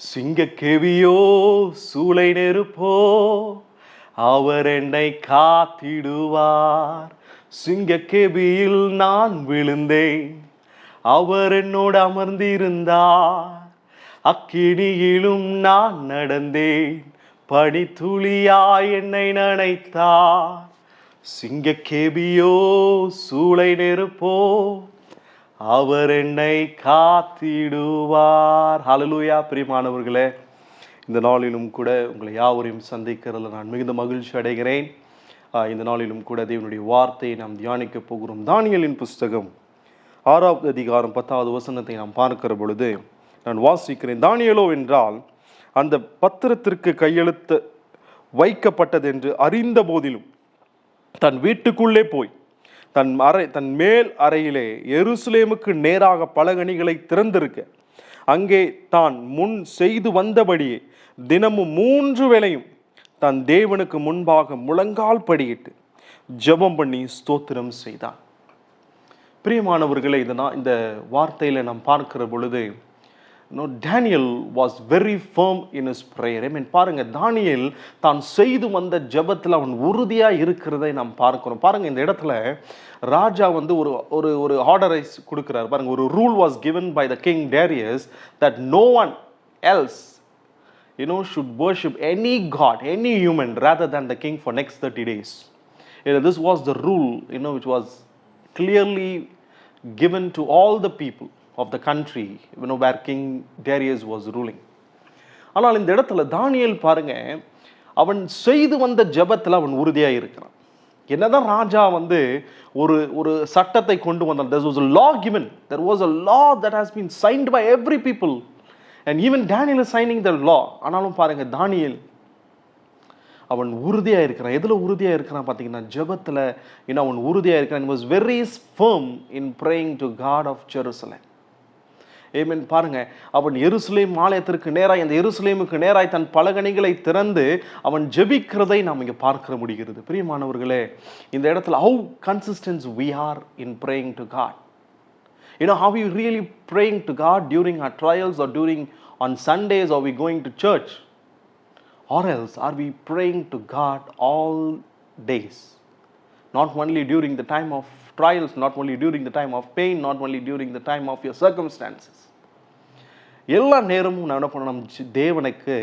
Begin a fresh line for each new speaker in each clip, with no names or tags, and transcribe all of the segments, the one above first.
சிங்கக்கேவியோ சூளை நெருப்போ அவர் என்னை காத்திடுவார். சிங்கக்கேவியில் நான் விழுந்தேன், அவர் என்னோடு அமர்ந்திருந்தார். அக்கினியிலும் நான் நடந்தேன், பனித்துளியாய் என்னை நனைத்தார். சிங்கக்கேவியோ சூளை நெருப்போ அவர் என்னை காத்திடுவார். ஹல்லேலூயா. பிரியமானவர்களே, இந்த நாளிலும் கூட உங்களை யாவரையும் சந்திக்கிறதுல நான் மிகுந்த மகிழ்ச்சி அடைகிறேன். இந்த நாளிலும் கூட தேவனுடைய வார்த்தையை நாம் தியானிக்க போகிறோம். தானியேலின் புஸ்தகம் 6வது அதிகாரம் 10வது வசனத்தை நாம் பார்க்கிற பொழுது நான் வாசிக்கிறேன். தானியேலோ என்றால் அந்த பத்திரத்திற்கு கையெழுத்து வைக்கப்பட்டது என்று அறிந்த போதிலும் தன் வீட்டுக்குள்ளே போய் தன் மேல் அறையிலே எருசலேமுக்கு நேராக பலகணிகளை திறந்திருக்க அங்கே தான் முன் செய்து வந்தபடியே தினமும் 3 வேளையும் தன் தேவனுக்கு முன்பாக முழங்கால் படியிட்டு ஜெபம் பண்ணி ஸ்தோத்திரம் செய்தான். பிரியமானவர்களே, இந்த வார்த்தையில நாம் பார்க்கிற பொழுது Daniel was very firm in his prayer. பாருங்க, தானியேல் தான் செய்து வந்த ஜெபத்தில் அவன் உறுதியா இருக்கிறதை நாம் பார்க்கிறோம். பாருங்க, இந்த இடத்துல ராஜா வந்து ஒரு ஆர்டரை கொடுக்கிறார். பாருங்க, ஒரு rule was given by the king Darius that no one else should worship any god, any human rather than the king for next 30 days. This was the rule which was clearly given to all the people of the country where King Darius was ruling. ஆனால் இந்த இடத்துல தானியேல் பாருங்க, அவன் செய்து வந்த ஜெபத்தில் அவன் உறுதியாக இருக்கிறான். என்னதான் ராஜா வந்து ஒரு சட்டத்தை கொண்டு வந்தான். There was a law given. There was a law that has been signed by every people, and even Daniel is signing the law. ஆனாலும் பாருங்க, தானியேல் அவன் உறுதியாக இருக்கிறான். எதில் உறுதியாக இருக்கிறான் பார்த்தீங்கன்னா, ஜெபத்தில் அவன் உறுதியாக இருக்கிறான். He was very firm in praying to God of Jerusalem. ஏமேன். பாருங்க, அவன் எருசலேம் ஆலயத்திற்கு நேராய், அந்த எருசலேமுக்கு நேராய் தன் பலகணிகளை திறந்து அவன் ஜெபிக்கிறதை நாம் இங்கே பார்க்க முடிகிறது. பிரியமானவர்களே, இந்த இடத்துல how consistent we are in praying to God. How we really praying to God during our trials, or during on Sundays, are we going to church, or else are we praying to God all days, not only during the time of trials, not only during the time of pain, not only during the time of your circumstances. எல்லா நேரமும் நாம் என்ன பண்ணணும்? தேவனுக்கு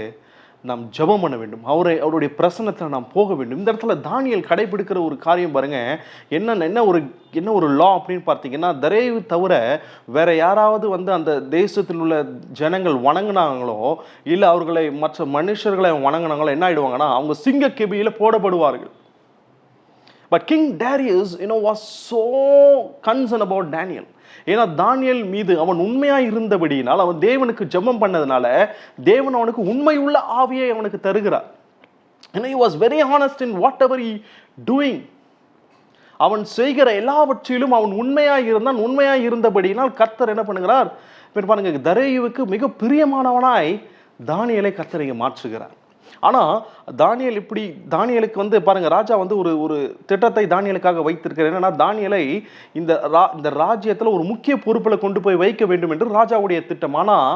நாம் ஜெபம் பண்ண வேண்டும். அவருடைய பிரசன்னத்தில் நாம் போக வேண்டும். இந்த இடத்துல தானியேல் கடைபிடிக்கிற ஒரு காரியம் பாருங்க, என்ன ஒரு லா அப்படின்னு பார்த்தீங்கன்னா, தரேயு தவிர வேற யாராவது வந்து அந்த தேசத்தில் உள்ள ஜனங்கள் வணங்கினாங்களோ, இல்லை அவர்களை மற்ற மனுஷர்களை வணங்கினாங்களோ, என்ன ஆயிடுவாங்கன்னா அவங்க சிங்க கெபியில போடப்படுவார்கள். But King Darius was so concerned about Daniel. ஏன்னா தானியேல் மீது அவன் உண்மையாக இருந்தபடியினால், அவன் தேவனுக்கு ஜெபம் பண்ணதுனால தேவன் அவனுக்கு உண்மையுள்ள ஆவியை அவனுக்கு தருகிறார். He was very honest in whatever he doing. அவன் செய்கிற எல்லாவற்றிலும் அவன் உண்மையாக இருந்தபடியினால் கர்த்தர் என்ன பண்ணுகிறார்? பாருங்க, தரேயுவுக்கு மிக பிரியமானவனாய் தானியேலை கர்த்தர் இங்கே மாற்றுகிறார். ஆனால் தானியேலுக்கு வந்து பாருங்க, ராஜா வந்து ஒரு திட்டத்தை தானியேலுக்காக வைத்திருக்கிறார். என்னன்னா, தானியேலை இந்த ராஜ்யத்தில் ஒரு முக்கிய பொறுப்பில் கொண்டு போய் வைக்க வேண்டும் என்று ராஜாவுடைய திட்டம். ஆனால்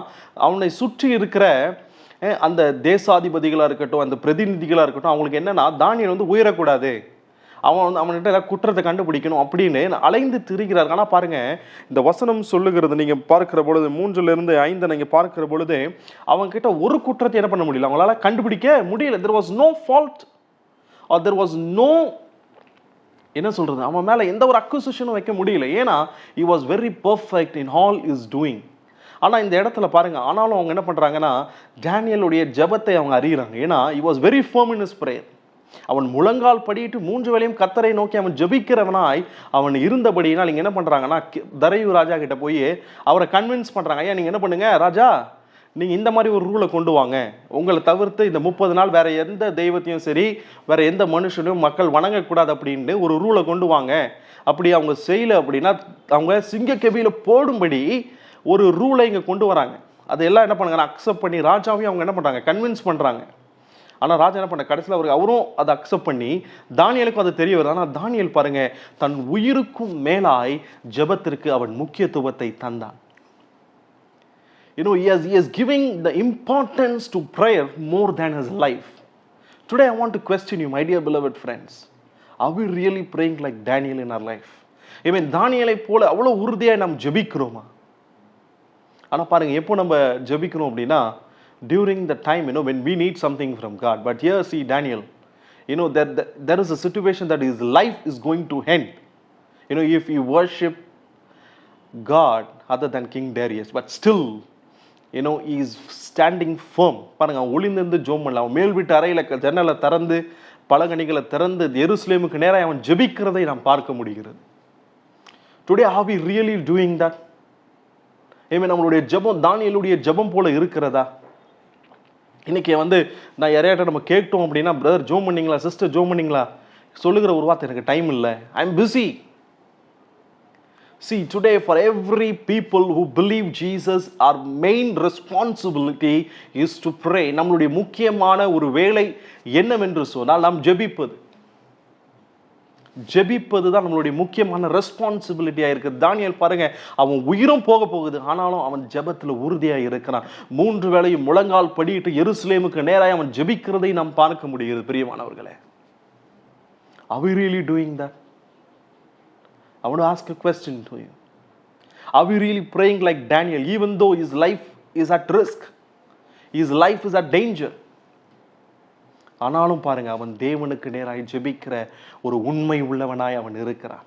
அவனை சுற்றி இருக்கிற அந்த தேசாதிபதிகளாக இருக்கட்டும், அந்த பிரதிநிதிகளாக இருக்கட்டும், அவங்களுக்கு என்னன்னா, தானியேல் வந்து உயரக்கூடாது, அவன்கிட்ட ஏதாவது குற்றத்தை கண்டுபிடிக்கணும் அப்படின்னு அலைந்து திரிகிறார். ஆனால் பாருங்க, இந்த வசனம் சொல்லுகிறது, நீங்க பார்க்கிற பொழுது 3லிருந்து 5 நீங்க பார்க்கிற பொழுது அவங்க கிட்ட ஒரு குற்றத்தை என்ன பண்ண முடியல, அவங்களால கண்டுபிடிக்க முடியல. there was no fault, or there was no என்ன சொல்றது, அவன் மேல எந்த ஒரு அக்யூசேஷனும் வைக்க முடியல. ஏன்னா he was very perfect in all his doing. ஆனால் இந்த இடத்துல பாருங்க, ஆனாலும் அவங்க என்ன பண்றாங்கன்னா, தானியேலுடைய ஜெபத்தை அவங்க அறிகிறாங்க. ஏன்னா he was very firm in his prayer. அவன் முழங்கால் படியிட்டு 3 வேளையும் கர்த்தரை நோக்கி அவன் ஜெபிக்கிறவனாய் அவன் இருந்தபடியினால் இங்கே என்ன பண்ணுறாங்கன்னா, தரேயு ராஜா கிட்ட போய் அவரை கன்வின்ஸ் பண்ணுறாங்க. ஐயா, நீங்கள் என்ன பண்ணுங்க ராஜா, நீங்கள் இந்த மாதிரி ஒரு ரூலை கொண்டு வாங்க, உங்களை தவிர்த்து இந்த 30 நாள் வேற எந்த தெய்வத்தையும் சரி வேற எந்த மனுஷனையும் மக்கள் வணங்கக்கூடாது அப்படின்னு ஒரு ரூலை கொண்டு வாங்க. அப்படி அவங்க செய்யலை அப்படின்னா அவங்க சிங்கக்கெபியில போடும்படி ஒரு ரூலை இங்கே கொண்டு வராங்க. அதெல்லாம் என்ன பண்ணுறாங்க, அக்செப்ட் பண்ணி ராஜாவையும் அவங்க என்ன பண்ணுறாங்க, கன்வின்ஸ் பண்ணுறாங்க. ஆனால் ராஜா என்ன பண்ண, கடைசியில் அவரும் அதை அக்செப்ட் பண்ணி தானியேலுக்கும் அது தெரிய வருது. ஆனால் தானியேல் பாருங்க, தன் உயிருக்கும் மேலாய் ஜெபத்திற்கு அவன் முக்கியத்துவத்தை தந்தான். He is giving the importance to prayer more than his life. Today I want to question you, my dear beloved friends. Are we really praying like Daniel in our life? தானியேலை போல அவ்வளவு உறுதியாக நாம் ஜெபிக்கிறோமா? ஆனால் பாருங்க, எப்போ நம்ம ஜெபிக்கிறோம் அப்படின்னா, during the time, when we need something from God. But here see Daniel, that there is a situation that his life is going to end. If you worship God other than King Darius, but still, he is standing firm. பாருங்க, அவன் ஒளிந்திருந்து ஜெபம் பண்ணல. அவன் மேல் வீட்டு அறையில் ஜன்னலை திறந்து பலகணிகளை திறந்து எருசலேமுக்கு நேராக அவன் ஜெபிக்கிறதை நாம் பார்க்க முடிகிறது. Today are we really doing that? நம்மளுடைய ஜெபம் தானியேலுடைய ஜெபம் போல இருக்கிறதா? இன்னைக்கு நான் யாரையாட்ட நம்ம கேட்டோம் அப்படின்னா, பிரதர் ஜெபம் பண்ணீங்களா, சிஸ்டர் ஜெபம் பண்ணீங்களா, சொல்லுகிற ஒரு வார்த்தை, எனக்கு டைம் இல்லை, I am busy. See, today for every people who believe Jesus, our main responsibility is to pray. நம்மளுடைய முக்கியமான ஒரு வேலை என்னவென்று சொன்னால் நாம் ஜெபிப்பது. ஜெபிப்பது தான் நம்மளுடைய முக்கியமான ரெஸ்பான்சிபிலிட்டியாக இருக்குது. தானியேல் பாருங்க, அவன் உயிரும் போக போகுது, ஆனாலும் அவன் ஜெபத்தில் உறுதியாக இருக்கிறான். 3 வேளையும் முழங்கால் படியிட்டு எருசலேமுக்கு நேராக அவன் ஜெபிக்கிறதை நாம் பார்க்க முடிகிறது. பிரியமானவர்களே, are we really doing that? I want to ask a question to you. Are we really praying like Daniel, even though his life is at risk, his life is at danger? ஆனாலும் பாருங்க, அவன் தேவனுக்கு நேராய் ஜெபிக்கிற ஒரு உண்மை உள்ளவனாய் அவன் இருக்கிறான்.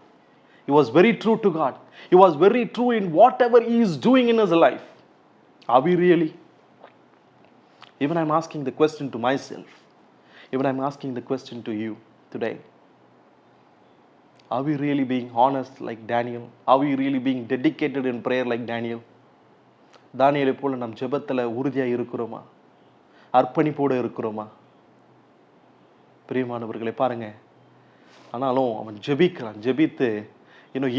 He was very true to God. He was very true in whatever he is doing in his life. Are we really? Even I'm asking the question to myself. Even I'm asking the question to you today. Are we really being honest like Daniel? Are we really being dedicated in prayer like Daniel? தானியேலை போல நம் ஜெபத்தில் உறுதியாக இருக்கிறோமா? அர்ப்பணிப்போடு இருக்கிறோமா? பிரியமானவர்களை பாருங்க, ஆனாலும் அவன் ஜெபிக்கிறான். ஜெபித்து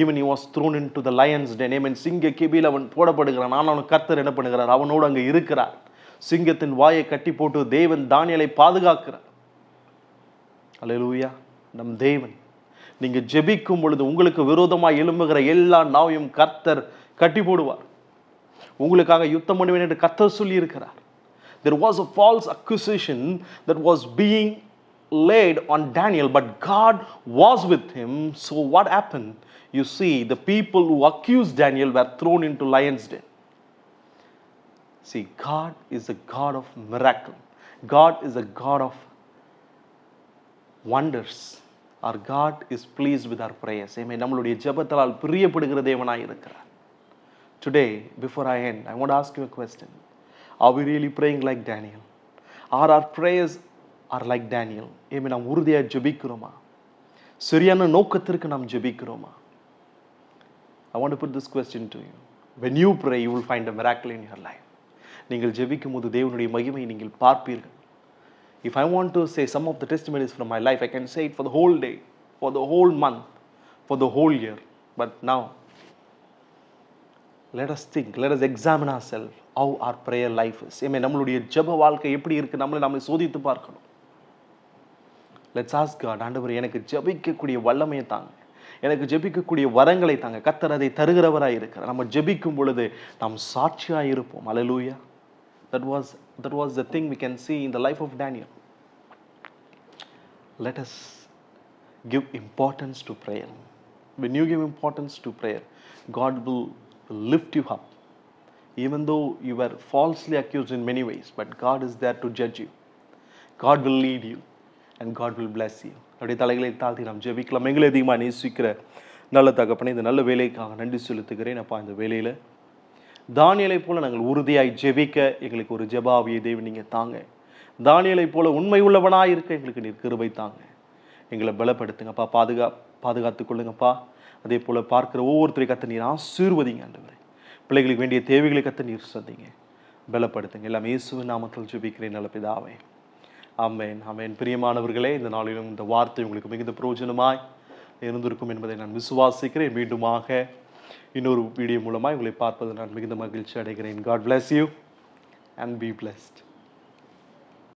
even he was thrown into the lion's den. சிங்க கெபியில் அவன் போடப்படுகிறான். ஆனாலும் கர்த்தர் என்ன பண்ணுகிறார்? அவனோடு அங்கே இருக்கிறார். சிங்கத்தின் வாயை கட்டி போட்டு தேவன் தானியேலை பாதுகாக்கிறார். அல்லேலூயா. நம் தேவன், நீங்க ஜெபிக்கும் பொழுது உங்களுக்கு விரோதமாக எழும்புகிற எல்லா நாவையும் கர்த்தர் கட்டி போடுவார். உங்களுக்காக யுத்தம் பண்ணுவேன் என்று கர்த்தர் சொல்லி இருக்கிறார். There was a false accusation that was being laid on Daniel, but God was with him. So what happened? You see, the people who accused Daniel were thrown into lion's den. See, God is a God of miracle. God is a God of wonders. Our God is pleased with our prayers. Amen. நம்மளுடைய ஜெபத்தால் பிரியப்படுகிற தேவனாய் இருக்கிறார். Today, before I end, I want to ask you a question. Are we really praying like Daniel? Are our prayers are like Daniel? Amen. நாம் உறுதியாக ஜெபிக்கிறோமா? சரியான நோக்கத்திற்கு நாம் ஜெபிக்கிறோமா? I want to put this question to you. When you pray, you will find a miracle in your life. நீங்கள் ஜெபிக்கும் போது தேவனுடைய மகிமையை நீங்கள் பார்ப்பீர்கள். If I want to say some of the testimonies from my life, I can say it for the whole day, for the whole month, for the whole year. But now, let us think, let us examine ourselves, how our prayer life is. Amen. நம்மளுடைய ஜெப வாழ்க்கை எப்படி இருக்கு, நம்மளை சோதித்து பார்க்கணும். Let's ask God, ஆண்டவரே, எனக்கு ஜெபிக்கக்கூடிய வல்லமையை தாங்க, எனக்கு ஜெபிக்கக்கூடிய வரங்களை தாங்க. கர்த்தர் அதை தருகிறவராய் இருக்கிறார். நம்ம ஜெபிக்கும் பொழுது நாம் சாட்சியாய் இருப்போம். அல்லேலூயா. That was the thing we can see in the life of Daniel. Let us give importance to prayer. When you give importance to prayer, God will lift you up. Even though you were falsely accused in many ways, but God is there to judge you. God will lead you and God will bless you. அப்படியே தலைகளை தாழ்த்தி நாம் ஜெபிக்கலாம். எங்களை அதிகமாக நேசிக்கிற நல்ல தகப்பனே, இந்த நல்ல வேலைக்காக நன்றி செலுத்துகிறேன். அப்பா, இந்த வேலையில் தானியேலை போல நாங்கள் உறுதியாய் ஜெபிக்க எங்களுக்கு ஒரு ஜெபாவியை தேவன் நீங்கள் தாங்க. தானியேலை போல உண்மை உள்ளவனாக இருக்க எங்களுக்கு நீர் கிருபை தாங்க. எங்களை பலப்படுத்துங்கப்பா, பாதுகாத்து கொள்ளுங்கப்பா. அதே போல் பார்க்குற ஒவ்வொருத்தரையும் கத்த நீர் ஆசீர்வதிங்க ஆண்டவரே. பிள்ளைகளுக்கு வேண்டிய தேவைகளை கத்த நீர் சந்திங்க, பலப்படுத்துங்க. எல்லாம் இயேசுவின் நாமத்தில் ஜெபிக்கிறேன் நல்ல பிதாவே. ஆமென், ஆமென். பிரியமானவர்களே, இந்த நாளிலும் இந்த வார்த்தை உங்களுக்கு மிகுந்த பிரயோஜனமாய் இருந்திருக்கும் என்பதை நான் விசுவாசிக்கிறேன். மீண்டுமாக இன்னொரு வீடியோ மூலமாக உங்களை பார்ப்பது நான் மிகுந்த மகிழ்ச்சி அடைகிறேன். God bless you and be blessed.